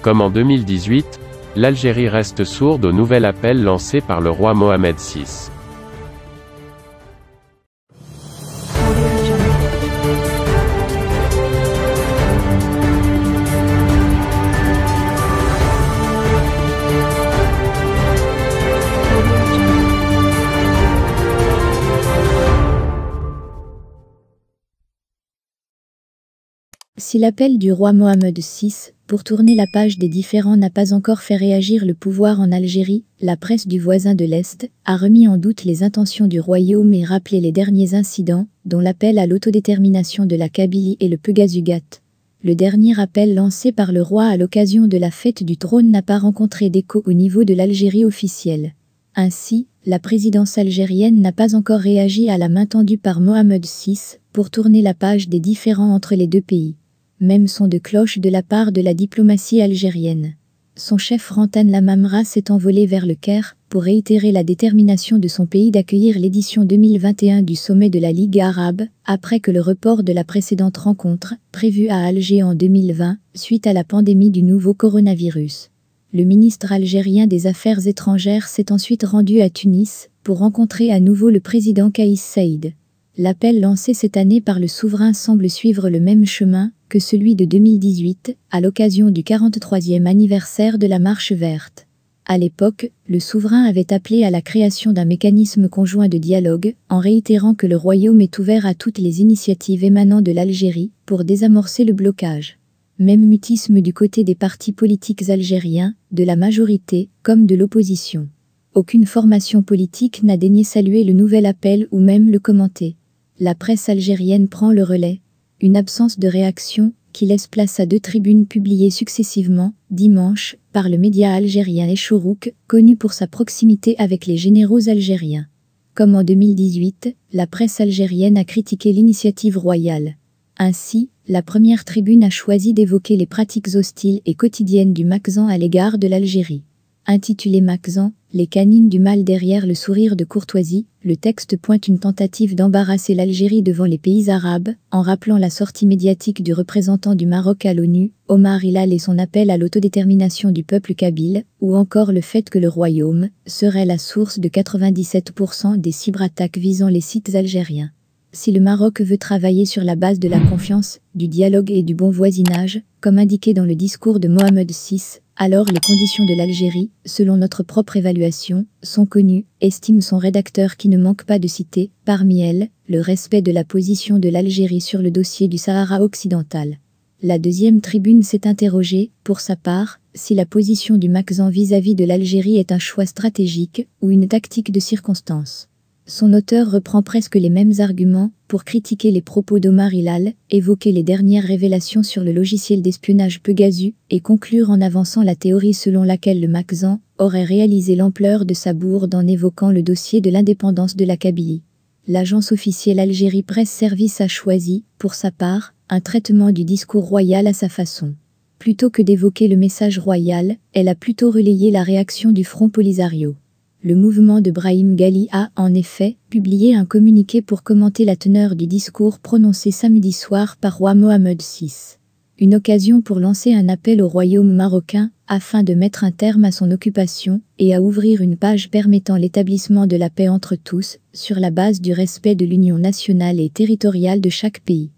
Comme en 2018, l'Algérie reste sourde au nouvel appel lancé par le roi Mohamed VI. Si l'appel du roi Mohamed VI, pour tourner la page des différends n'a pas encore fait réagir le pouvoir en Algérie, la presse du voisin de l'Est a remis en doute les intentions du royaume et rappelé les derniers incidents, dont l'appel à l'autodétermination de la Kabylie et le Pegazugat. Le dernier appel lancé par le roi à l'occasion de la fête du trône n'a pas rencontré d'écho au niveau de l'Algérie officielle. Ainsi, la présidence algérienne n'a pas encore réagi à la main tendue par Mohamed VI pour tourner la page des différends entre les deux pays. Même son de cloche de la part de la diplomatie algérienne. Son chef Rantan Lamamra s'est envolé vers le Caire pour réitérer la détermination de son pays d'accueillir l'édition 2021 du sommet de la Ligue arabe, après que le report de la précédente rencontre, prévue à Alger en 2020, suite à la pandémie du nouveau coronavirus. Le ministre algérien des Affaires étrangères s'est ensuite rendu à Tunis pour rencontrer à nouveau le président Kais Saïed. L'appel lancé cette année par le souverain semble suivre le même chemin que celui de 2018, à l'occasion du 43e anniversaire de la Marche verte. À l'époque, le souverain avait appelé à la création d'un mécanisme conjoint de dialogue, en réitérant que le royaume est ouvert à toutes les initiatives émanant de l'Algérie pour désamorcer le blocage. Même mutisme du côté des partis politiques algériens, de la majorité comme de l'opposition. Aucune formation politique n'a daigné saluer le nouvel appel ou même le commenter. La presse algérienne prend le relais. Une absence de réaction qui laisse place à 2 tribunes publiées successivement, dimanche, par le média algérien Echorouk, connu pour sa proximité avec les généraux algériens. Comme en 2018, la presse algérienne a critiqué l'initiative royale. Ainsi, la première tribune a choisi d'évoquer les pratiques hostiles et quotidiennes du Makzan à l'égard de l'Algérie. Intitulé Makzan, les canines du mal derrière le sourire de courtoisie, le texte pointe une tentative d'embarrasser l'Algérie devant les pays arabes, en rappelant la sortie médiatique du représentant du Maroc à l'ONU, Omar Hilal et son appel à l'autodétermination du peuple kabyle, ou encore le fait que le royaume serait la source de 97% des cyberattaques visant les sites algériens. Si le Maroc veut travailler sur la base de la confiance, du dialogue et du bon voisinage, comme indiqué dans le discours de Mohamed VI, alors les conditions de l'Algérie, selon notre propre évaluation, sont connues, estime son rédacteur qui ne manque pas de citer, parmi elles, le respect de la position de l'Algérie sur le dossier du Sahara occidental. La deuxième tribune s'est interrogée, pour sa part, si la position du Makzan vis-à-vis de l'Algérie est un choix stratégique ou une tactique de circonstance. Son auteur reprend presque les mêmes arguments pour critiquer les propos d'Omar Hilal, évoquer les dernières révélations sur le logiciel d'espionnage Pegasus et conclure en avançant la théorie selon laquelle le Makzan aurait réalisé l'ampleur de sa bourde en évoquant le dossier de l'indépendance de la Kabylie. L'agence officielle Algérie Presse Service a choisi, pour sa part, un traitement du discours royal à sa façon. Plutôt que d'évoquer le message royal, elle a plutôt relayé la réaction du Front Polisario. Le mouvement de Brahim Ghali a, en effet, publié un communiqué pour commenter la teneur du discours prononcé samedi soir par roi Mohamed VI. Une occasion pour lancer un appel au royaume marocain, afin de mettre un terme à son occupation, et à ouvrir une page permettant l'établissement de la paix entre tous, sur la base du respect de l'union nationale et territoriale de chaque pays.